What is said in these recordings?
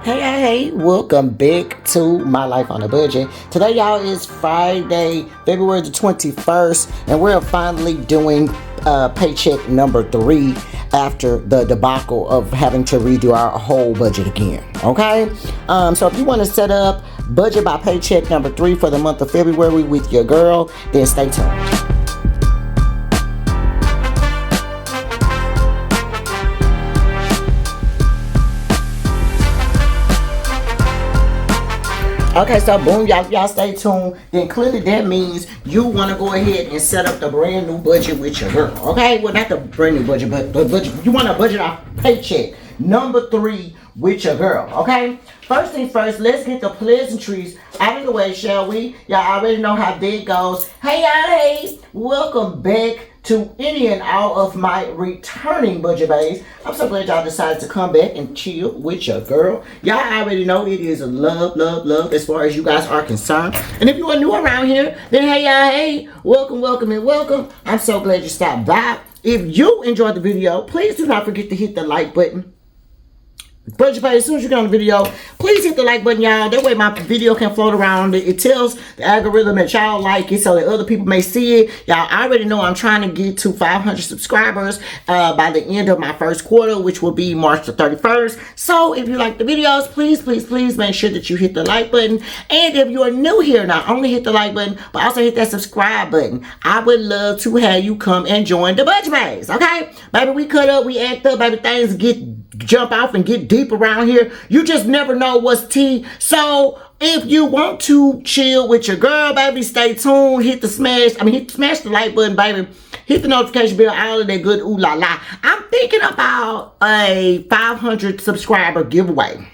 Hey, welcome back to My Life on a Budget. Today, y'all, is Friday, February the 21st, and we're finally doing paycheck number 3 after the debacle of having to redo our whole budget again, okay? So if you want to set up budget by paycheck number 3 for the month of February with your girl, then stay tuned. Okay, so boom, y'all stay tuned. Then clearly that means you want to go ahead and set up the brand new budget with your girl. Okay, well, not the brand new budget, but the budget. You want to budget off paycheck number 3 with your girl. Okay, first things first, let's get the pleasantries out of the way, shall we? Y'all already know how that goes. Hey, y'all, hey, welcome back to any and all of my returning budget bays. I'm so glad y'all decided to come back and chill with your girl. Y'all already know it is love as far as you guys are concerned. And if you are new around here, then hey y'all, hey, welcome. I'm so glad you stopped by. If you enjoyed the video, please do not forget to hit the like button. Budget Bay, as soon as you get on the video, please hit the like button, y'all. That way my video can float around. It tells the algorithm that y'all like it so that other people may see it. Y'all already know I'm trying to get to 500 subscribers by the end of my first quarter, which will be March the 31st. So if you like the videos, please make sure that you hit the like button. And if you are new here, not only hit the like button, but also hit that subscribe button. I would love to have you come and join the Budget Bays, okay? Baby, we cut up, we act up, baby, things jump off and get deep around here. You just never know what's tea. So if you want to chill with your girl, baby, stay tuned. Smash the like button, baby. Hit the notification bell, all of that good ooh la la. I'm thinking about a 500 subscriber giveaway.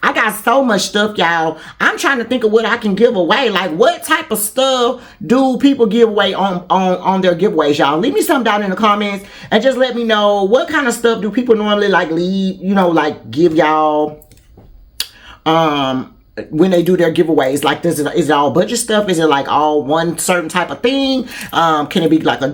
I got so much stuff, y'all. I'm trying to think of what I can give away. Like, what type of stuff do people give away on their giveaways, y'all? Leave me something down in the comments and just let me know what kind of stuff do people normally like leave, give y'all when they do their giveaways. Like, is it all budget stuff? Is it like all one certain type of thing? Can it be like a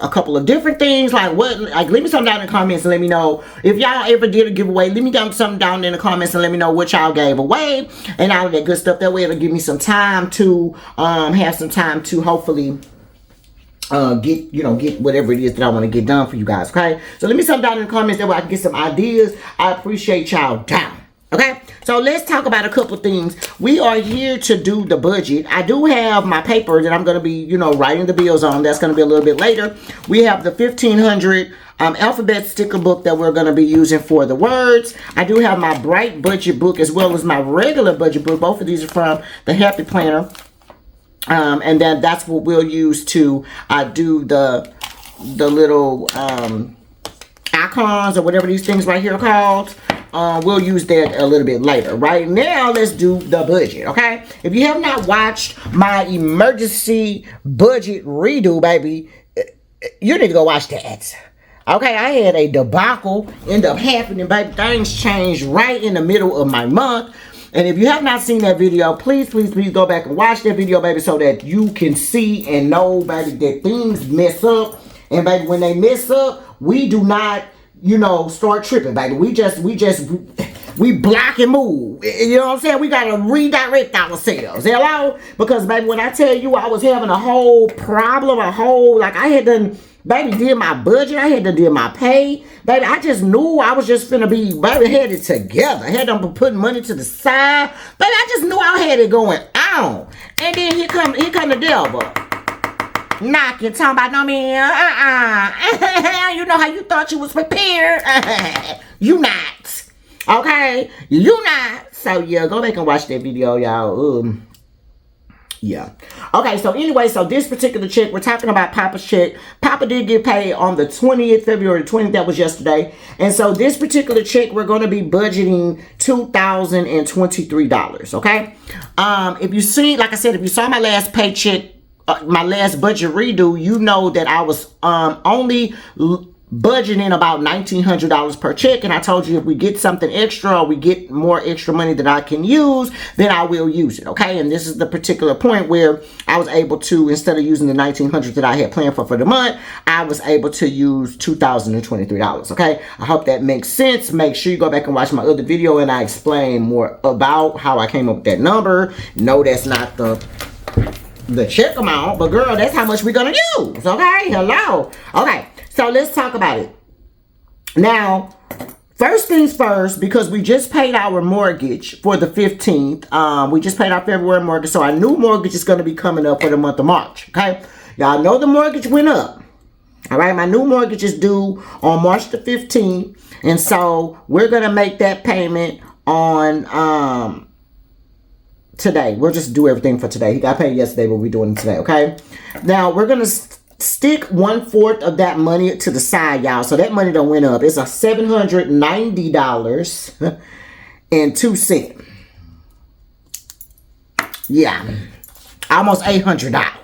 couple of different things? Like what? Like, leave me something down in the comments and let me know if y'all ever did a giveaway. Leave me something down in the comments and let me know what y'all gave away and all of that good stuff. That way it'll give me some time to have some time to hopefully get whatever it is that I want to get done for you guys. Okay, so let me something down in the comments that way I can get some ideas. I appreciate y'all down. Okay, so let's talk about a couple things. We are here to do the budget. I do have my paper that I'm going to be, writing the bills on. That's going to be a little bit later. We have the 1500 alphabet sticker book that we're going to be using for the words. I do have my Bright budget book as well as my regular budget book. Both of these are from the Happy Planner. And then that's what we'll use to do the little icons or whatever these things right here are called. We'll use that a little bit later. Right now, let's do the budget, okay? If you have not watched my emergency budget redo, baby, you need to go watch that. Okay, I had a debacle end up happening, baby. Things changed right in the middle of my month. And if you have not seen that video, please go back and watch that video, baby, so that you can see and know, baby, that things mess up. And, baby, when they mess up, we do not start tripping, baby. We block and move. You know what I'm saying? We got to redirect ourselves. Hello? Because, baby, when I tell you I was having a whole problem, I had done, baby, did my budget. I had to do my pay. Baby, I just knew I was just finna be, baby, had it together. I had them putting money to the side. Baby, I just knew I had it going on. And then here come the devil. Knocking, talking about no man. You know how you thought you was prepared. You not. Okay? You not. So yeah, go back and watch that video, y'all. Yeah. Okay, so anyway, so this particular check, we're talking about Papa's check. Papa did get paid on the 20th, February 20th. That was yesterday. And so this particular check, we're going to be budgeting $2,023, okay? If you see, like I said, if you saw my last paycheck, my last budget redo, you know that I was only budgeting about $1,900 per check, and I told you if we get something extra or we get more extra money that I can use, then I will use it, okay? And this is the particular point where I was able to, instead of using the $1,900 that I had planned for the month, I was able to use $2,023, okay? I hope that makes sense. Make sure you go back and watch my other video, and I explain more about how I came up with that number. No, that's not the check amount, but girl, that's how much we're gonna use, okay? Hello. Okay, so let's talk about it. Now, first things first, because we just paid our mortgage for the 15th. We just paid our February mortgage, so our new mortgage is gonna be coming up for the month of March, okay? Y'all know the mortgage went up. All right, my new mortgage is due on March the 15th, and so we're gonna make that payment on today. We'll just do everything for today. He got paid yesterday, but we're doing it today, okay? Now, we're going to stick 1/4 of that money to the side, y'all. So that money done went up. It's a $790.02. Yeah. Almost $800.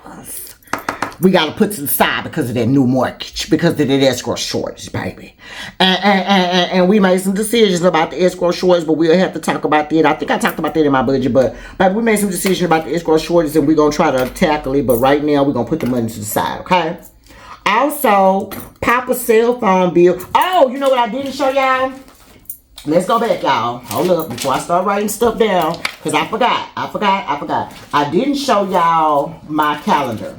We got to put to the side because of that new mortgage, because of that escrow shortage, baby. And we made some decisions about the escrow shortage, but we'll have to talk about that. I think I talked about that in my budget, but we made some decisions about the escrow shortage, and we're going to try to tackle it. But right now, we're going to put the money to the side, okay? Also, Papa's cell phone bill. Oh, you know what I didn't show y'all? Let's go back, y'all. Hold up before I start writing stuff down, because I forgot. I didn't show y'all my calendar.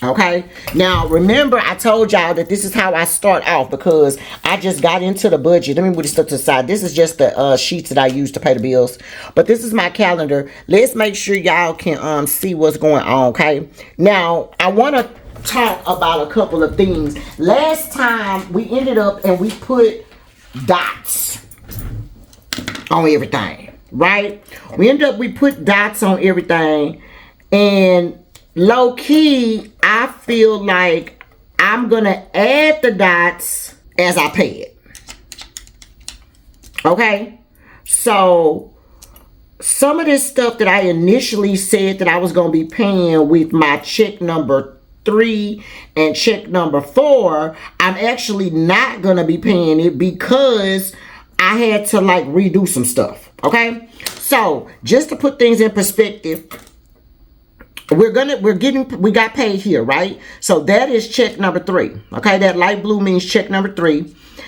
Okay, now remember I told y'all that this is how I start off, because I just got into the budget. Let me put this stuff to the side. This is just the sheets that I use to pay the bills, but this is my calendar. Let's make sure y'all can see what's going on. Okay, now I want to talk about a couple of things. Last time we ended up and we put dots on everything, right? We put dots on everything, and low key, I feel like I'm gonna add the dots as I pay it. Okay? So, some of this stuff that I initially said that I was gonna be paying with my check number 3 and check number 4, I'm actually not gonna be paying it because I had to like redo some stuff. Okay? So, just to put things in perspective, we got paid here, right? So that is check number 3. Okay, that light blue means check number 3.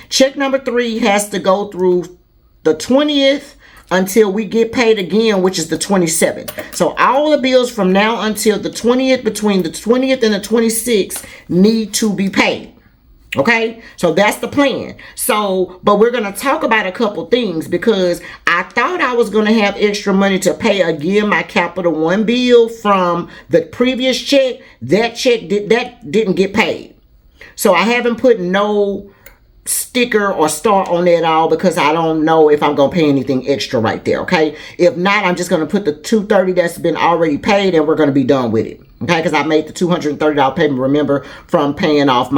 Check number 3 has to go through the 20th until we get paid again, which is the 27th. So all the bills from now until the 20th, between the 20th and the 26th, need to be paid. Okay, so that's the plan. So, but we're going to talk about a couple things, because I thought I was going to have extra money to pay again my Capital One bill from the previous check. That check didn't get paid. So I haven't put no sticker or star on it at all, because I don't know if I'm going to pay anything extra right there. Okay, if not, I'm just going to put the $230 that's been already paid, and we're going to be done with it. Okay, because I made the $230 payment, remember, from paying off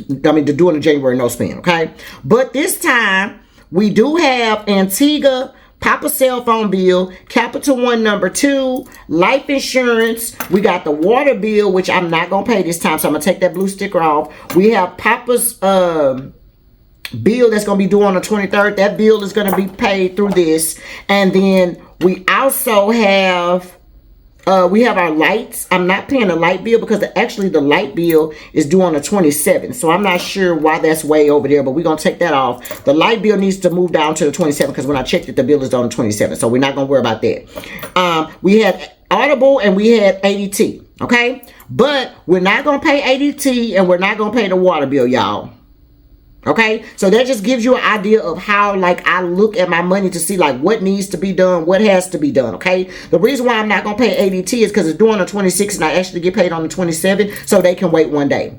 doing the January no spend, okay? But this time, we do have Antigua, Papa's cell phone bill, Capital One number 2, life insurance. We got the water bill, which I'm not going to pay this time, so I'm going to take that blue sticker off. We have Papa's bill that's going to be due on the 23rd. That bill is going to be paid through this. And then we also have our lights. I'm not paying the light bill because actually the light bill is due on the 27th. So I'm not sure why that's way over there, but we're going to take that off. The light bill needs to move down to the 27th, because when I checked it, the bill is on the 27th. So we're not going to worry about that. We had Audible and we had ADT. Okay? But we're not going to pay ADT, and we're not going to pay the water bill, y'all. Okay, so that just gives you an idea of how like I look at my money to see like what needs to be done, what has to be done. Okay, the reason why I'm not gonna pay ADT is because it's due on the 26th and I actually get paid on the 27th, so they can wait one day.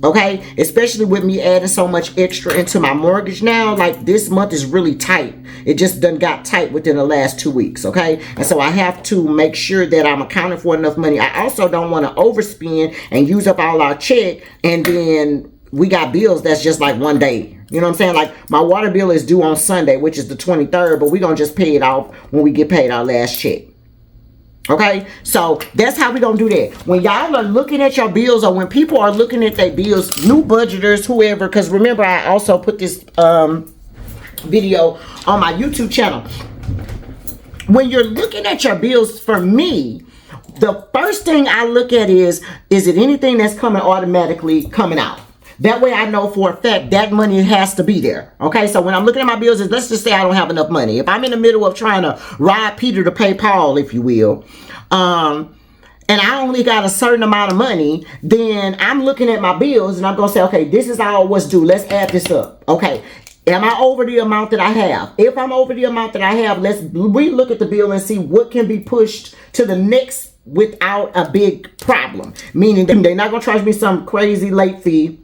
Okay, especially with me adding so much extra into my mortgage now, like this month is really tight. It just done got tight within the last 2 weeks. Okay, and so I have to make sure that I'm accounting for enough money. I also don't want to overspend and use up all our check, and then we got bills that's just like one day. You know what I'm saying? Like my water bill is due on Sunday, which is the 23rd, but we're going to just pay it off when we get paid our last check. Okay, so that's how we gonna do that. When y'all are looking at your bills, or when people are looking at their bills, new budgeters, whoever, because remember I also put this video on my YouTube channel. When you're looking at your bills, for me, the first thing I look at is it anything that's automatically coming out? That way I know for a fact that money has to be there. Okay, so when I'm looking at my bills, let's just say I don't have enough money. If I'm in the middle of trying to ride Peter to pay Paul, if you will, and I only got a certain amount of money, then I'm looking at my bills and I'm going to say, okay, this is all what's due. Let's add this up. Okay, am I over the amount that I have? If I'm over the amount that I have, let's relook at the bill and see what can be pushed to the next without a big problem. Meaning they're not going to charge me some crazy late fee.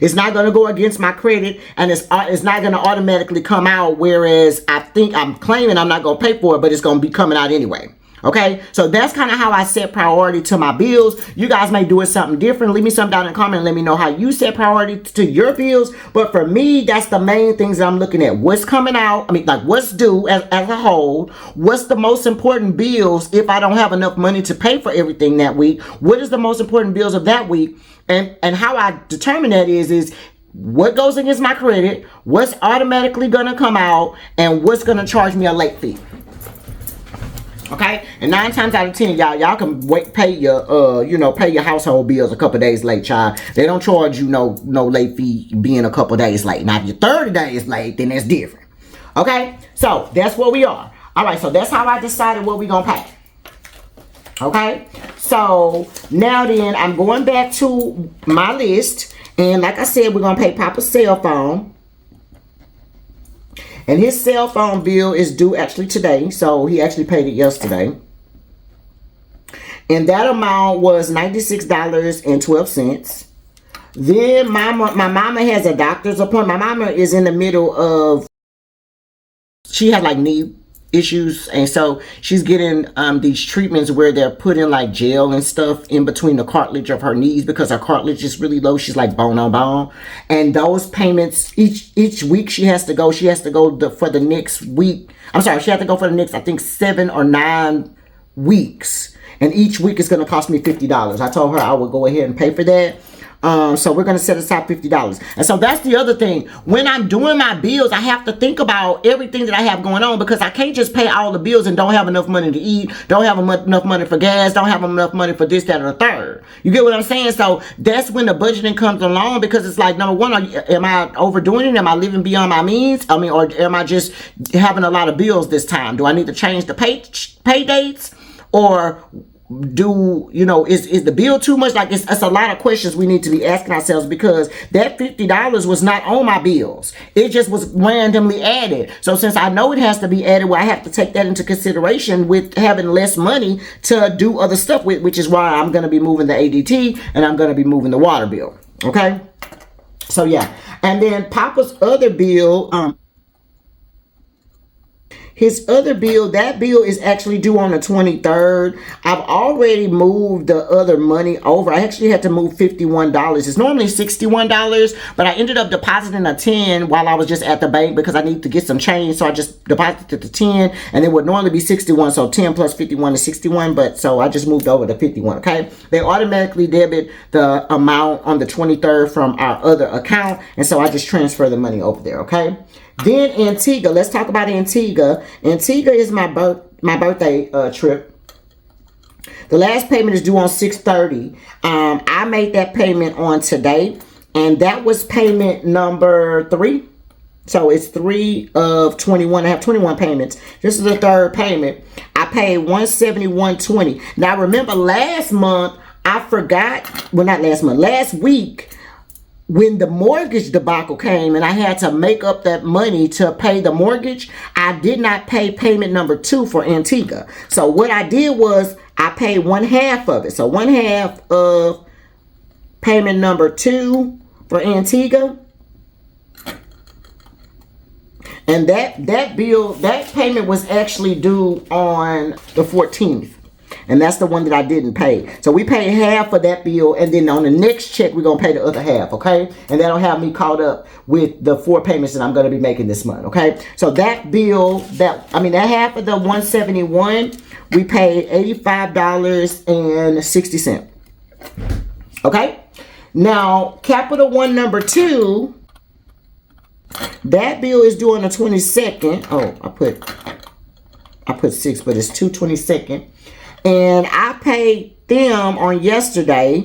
It's not going to go against my credit, and it's not going to automatically come out, whereas I think I'm claiming I'm not going to pay for it, but it's going to be coming out anyway. Okay, so that's kind of how I set priority to my bills. You guys may do it something different. Leave me something down in the comment and let me know how you set priority to your bills. But for me, that's the main things that I'm looking at. What's coming out, I mean, like what's due as a whole. What's the most important bills if I don't have enough money to pay for everything that week? What is the most important bills of that week? And how I determine that is what goes against my credit, what's automatically going to come out, and what's going to charge me a late fee. Okay, and 9 times out of 10, y'all can pay your pay your household bills a couple days late, child. They don't charge you no late fee being a couple days late. Now if you're 30 days late, then that's different. Okay, so that's where we are. All right, so that's how I decided what we gonna pay. Okay, so now then I'm going back to my list, and like I said, we're gonna pay Papa's cell phone. And his cell phone bill is due actually today. So he actually paid it yesterday. And that amount was $96.12. Then my mama has a doctor's appointment. My mama is in the middle of, she had like knee issues, and so she's getting these treatments where they're putting like gel and stuff in between the cartilage of her knees because her cartilage is really low. She's like bone on bone, and those payments each week she has to go for the next week. I'm sorry, she has to go for the next, I think, 7 or 9 weeks, and each week is going to cost me $50. I told her I would go ahead and pay for that. So we're going to set aside $50. And so that's the other thing. When I'm doing my bills, I have to think about everything that I have going on, because I can't just pay all the bills and don't have enough money to eat, don't have enough money for gas, don't have enough money for this, that, or the third. You get what I'm saying? So that's when the budgeting comes along, because it's like, number one, am I overdoing it? Am I living beyond my means? I mean, or am I just having a lot of bills this time? Do I need to change the pay dates? Or is the bill too much? Like, it's a lot of questions we need to be asking ourselves, because that $50 was not on my bills. It just was randomly added. So since I know it has to be added, well, I have to take that into consideration with having less money to do other stuff with, which is why I'm going to be moving the ADT and I'm going to be moving the water bill. Okay. So yeah. And then Papa's other bill, his other bill, that bill is actually due on the 23rd. I've already moved the other money over. I actually had to move $51. It's normally $61, but I ended up depositing a 10 while I was just at the bank because I need to get some change. So I just deposited the 10, and it would normally be 61. So 10 plus 51 is 61, but so I just moved over to 51, okay? They automatically debit the amount on the 23rd from our other account, and so I just transfer the money over there, okay? Then Antigua, let's talk about Antigua. Antigua is my birthday trip. The last payment is due on 6/30. I made that payment on today, and that was payment number 3. So it's 3 of 21. I have 21 payments. This is the third payment. I paid $171.20. Now remember, last month I forgot. Well, not last month. Last week, when the mortgage debacle came and I had to make up that money to pay the mortgage, I did not pay payment number 2 for Antigua. So what I did was I paid 1/2 of it. So 1/2 of payment number 2 for Antigua. And that bill, that payment was actually due on the 14th. And that's the one that I didn't pay. So we paid half of that bill, and then on the next check, we're going to pay the other half, okay? And that'll have me caught up with the 4 payments that I'm going to be making this month, okay? So that bill, that half of the 171, we paid $85.60. Okay? Now, Capital One number 2, that bill is due on the 22nd. Oh, I put 6, but it's 2/22. And I paid them on yesterday.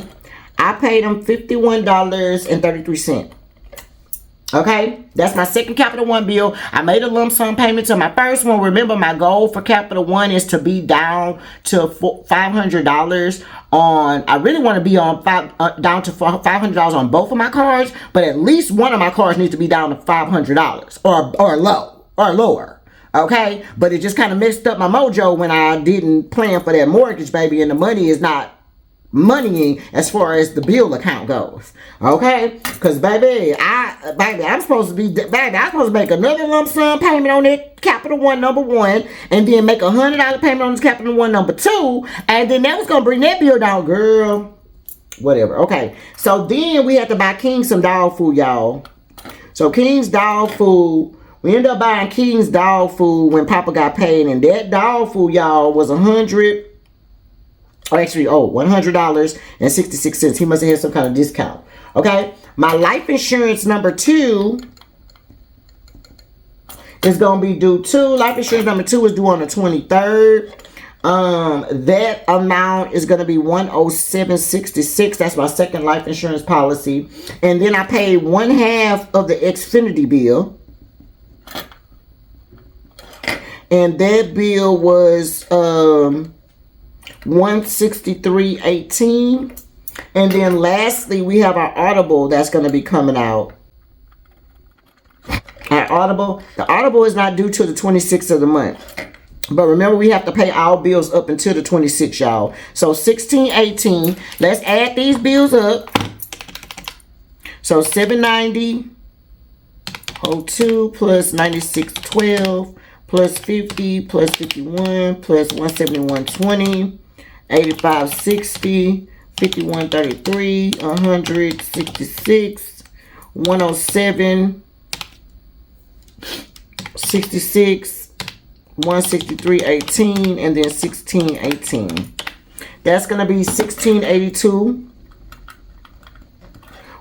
I paid them $51.33. Okay, that's my second Capital One bill. I made a lump sum payment to my first one. Remember, my goal for Capital One is to be down to $500 on. I really want to be on down to $500 on both of my cards, but at least one of my cards needs to be down to $500 or lower. Okay, but it just kind of messed up my mojo when I didn't plan for that mortgage, baby, and the money is not moneying as far as the bill account goes. Okay, because I'm supposed to make another lump sum payment on that Capital One number 1, and then make $100 payment on this Capital One number 2, and then that was gonna bring that bill down, girl. Whatever. Okay, so then we had to buy King some dog food, y'all. So King's dog food, we ended up buying King's dog food when Papa got paid, and that dog food, y'all, was $100.66. He must have had some kind of discount. Okay, my life insurance number 2 is gonna be due too. Life insurance number 2 is due on the 23rd. That amount is gonna be $107.66. That's my second life insurance policy. And then I paid 1/2 of the Xfinity bill. And that bill was $163.18. And then lastly, we have our Audible that's going to be coming out. The Audible is not due till the 26th of the month. But remember, we have to pay our bills up until the 26th, y'all. So $16.18. Let's add these bills up. So $790.02 plus $96.12 plus 50 plus 51 plus 171.20. 85.60, 51.33, 166, 107.66, 163.18, and then 16.18. That's gonna be 16.82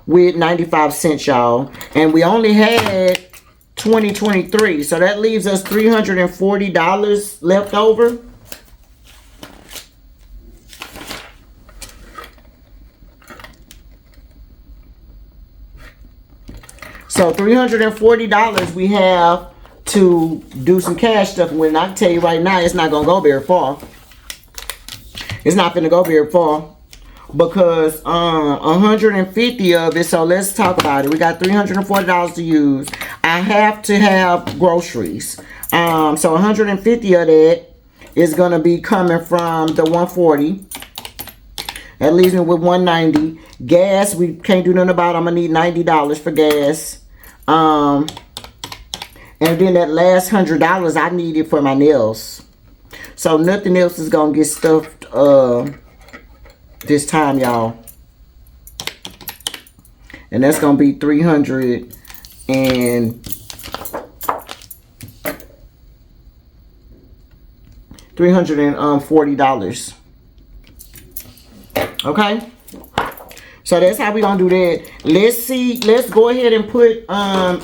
with 95 cents, y'all. And we only had 2023, so that leaves us $340 left over. So $340 we have to do some cash stuff. When I tell you right now, it's not gonna go very far. It's not gonna go very far because 150 of it. So let's talk about it. We got $340 to use. I have to have groceries. So 150 of that is gonna be coming from the 140. That leaves me with 190. Gas, we can't do nothing about. I'm gonna need $90 for gas. And then that last $100 I needed for my nails. So nothing else is gonna get stuffed this time, y'all. And that's gonna be $340. Okay, so that's how we gonna do that. Let's go ahead and put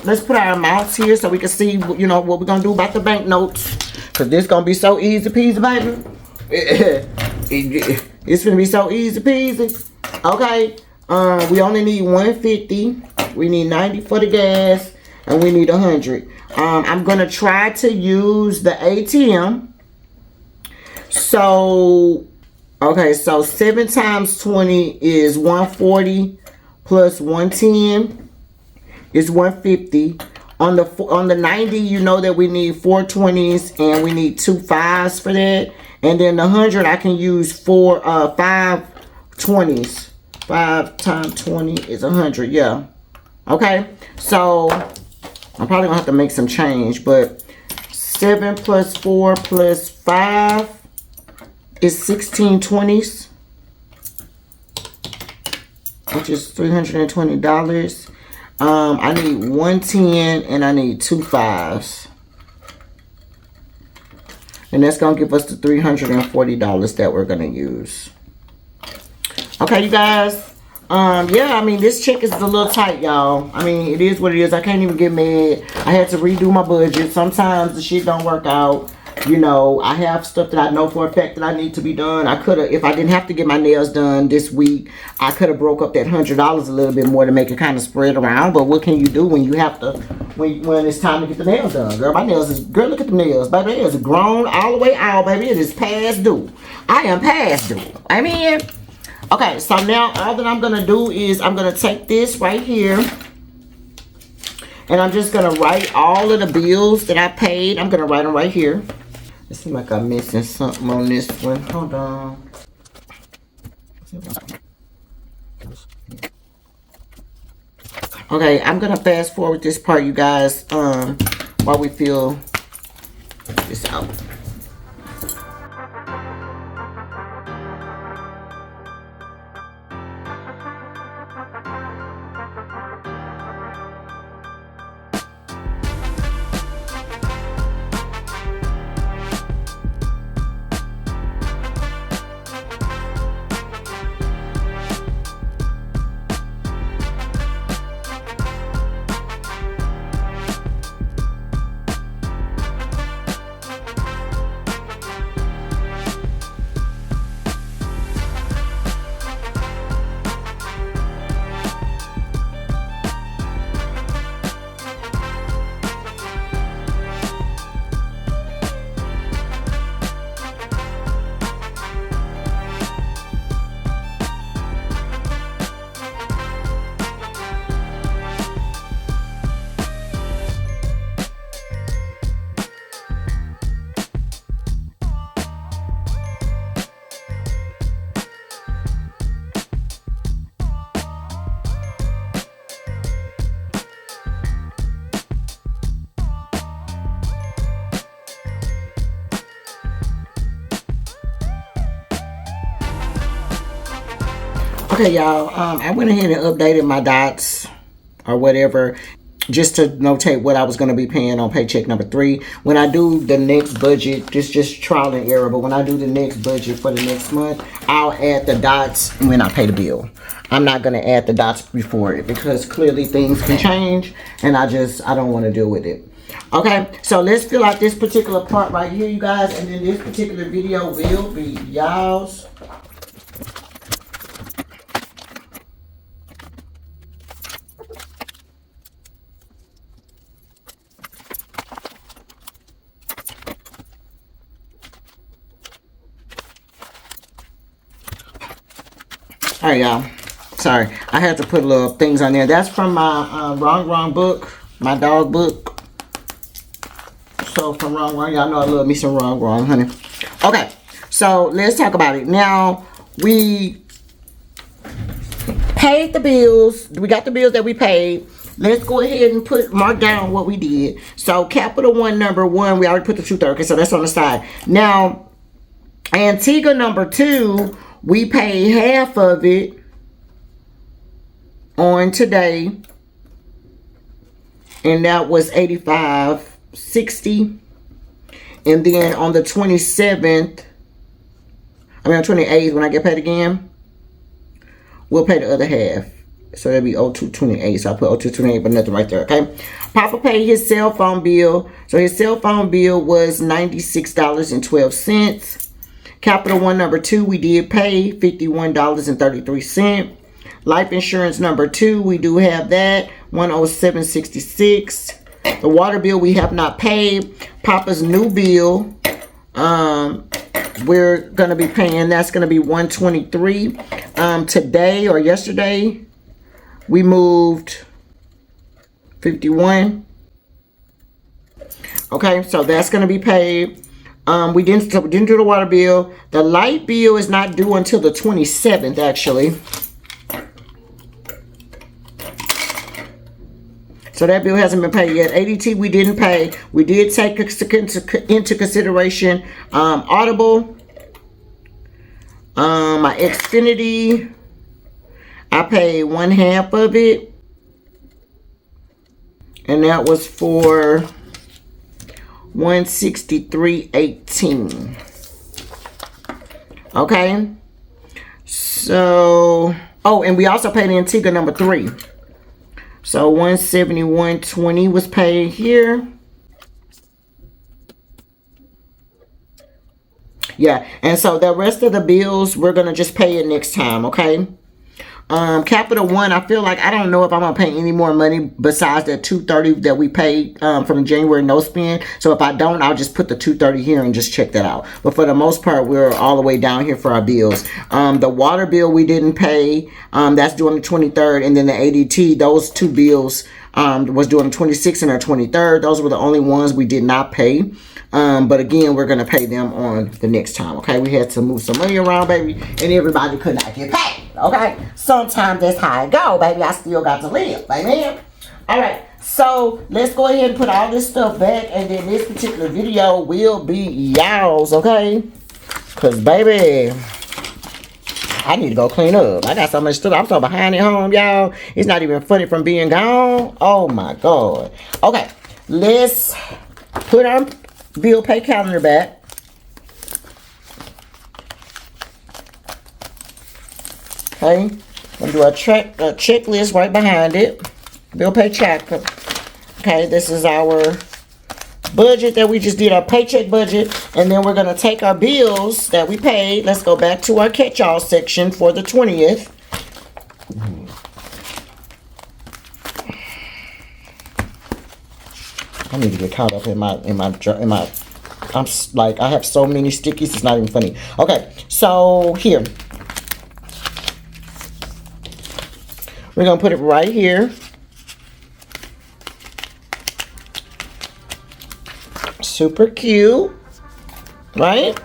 let's put our amounts here so we can see, you know, what we're gonna do about the bank notes, because this gonna be so easy peasy, baby. It's gonna be so easy peasy. Okay, we only need 150. We need 90 for the gas, and we need 100. I'm gonna try to use the ATM. So okay, so 7 times 20 is 140 plus 110 is 150. On the 90, you know that we need 4 20s and we need 2 5s for that. And then the 100, I can use 5 20s. 5 times 20 is 100, yeah. Okay, so I'm probably gonna have to make some change, but 7 plus 4 plus 5 is 1620s, which is $320. I need 110 and I need 2 5s. And that's going to give us the $340 that we're going to use. Okay, you guys. Yeah, I mean, this check is a little tight, y'all. I mean, it is what it is. I can't even get mad. I had to redo my budget. Sometimes the shit don't work out. You know, I have stuff that I know for a fact that I need to be done. I could have, if I didn't have to get my nails done this week, I could have broke up that $100 a little bit more to make it kind of spread around. But what can you do when you have to, when it's time to get the nails done? Girl, my nails is, girl, look at the nails. Baby, it is grown all the way out, baby. It is past due. I am past due. I mean, okay, so now all that I'm going to do is I'm going to take this right here. And I'm just going to write all of the bills that I paid. I'm going to write them right here. It seems like I'm missing something on this one. Hold on. Okay, I'm going to fast forward this part, you guys, while we fill this out. Okay, y'all, I went ahead and updated my dots or whatever just to notate what I was going to be paying on paycheck number 3. When I do the next budget, this is just trial and error, but when I do the next budget for the next month, I'll add the dots when I pay the bill. I'm not going to add the dots before it because clearly things can change and I don't want to deal with it. Okay, so let's fill out this particular part right here, you guys, and then this particular video will be y'all's. All right, y'all. Sorry, I had to put little things on there. That's from my Wrong book, my dog book. So from Wrong, y'all know I love me some Wrong, honey. Okay, so let's talk about it. Now, we paid the bills. We got the bills that we paid. Let's go ahead and mark down what we did. So Capital One number 1, we already put the 230. Okay, so that's on the side. Now, Antigua number 2, we paid half of it on today, and that was $85.60. And then on the 27th, on 28th, when I get paid again, we'll pay the other half. So that'll be 0228. So I put 0228, but nothing right there, okay? Papa paid his cell phone bill. So his cell phone bill was $96.12. Capital One number 2, we did pay $51.33. Life insurance number 2, we do have that, $107.66. The water bill we have not paid. Papa's new bill, we're gonna be paying. That's gonna be $123. Today or yesterday, we moved 51. Okay, so that's gonna be paid. We didn't do the water bill. The light bill is not due until the 27th, actually. So that bill hasn't been paid yet. ADT we didn't pay. We did take into consideration Audible. My Xfinity, I paid 1/2 of it. And that was for $163.18. Okay. So, oh, and we also paid Antigua number 3. So $171.20 was paid here. Yeah, and so the rest of the bills, we're going to just pay it next time, okay? Capital One, I feel like I don't know if I'm going to pay any more money besides that $230 that we paid from January no spend. So if I don't, I'll just put the $230 here and just check that out. But for the most part, we're all the way down here for our bills. The water bill we didn't pay. That's due on the 23rd. And then the ADT, those 2 bills was due on the 26th and the 23rd. Those were the only ones we did not pay. But again, we're going to pay them on the next time, okay? We had to move some money around, baby, and everybody could not get paid, okay? Sometimes that's how it go, baby. I still got to live, amen? All right, so let's go ahead and put all this stuff back, and then this particular video will be y'all's, okay? Because, baby, I need to go clean up. I got so much stuff. I'm so behind at home, y'all. It's not even funny from being gone. Oh, my God. Okay, let's put our bill pay calendar back. Okay, we'll do a checklist right behind it. Bill pay check. Okay, this is our budget that we just did, our paycheck budget, and then we're gonna take our bills that we paid. Let's go back to our catch-all section for the 20th. I need to get caught up in my I'm like, I have so many stickies, it's not even funny. Okay, so here. We're gonna put it right here. Super cute, right?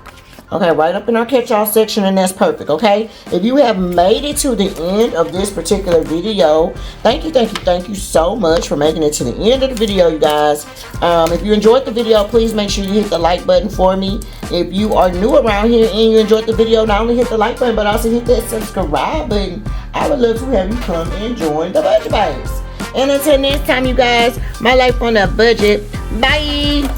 Okay, right up in our catch-all section, and that's perfect, okay? If you have made it to the end of this particular video, thank you so much for making it to the end of the video, you guys. If you enjoyed the video, please make sure you hit the like button for me. If you are new around here and you enjoyed the video, not only hit the like button, but also hit that subscribe button. I would love to have you come and join the Budget Babes. And until next time, you guys, my life on a budget. Bye!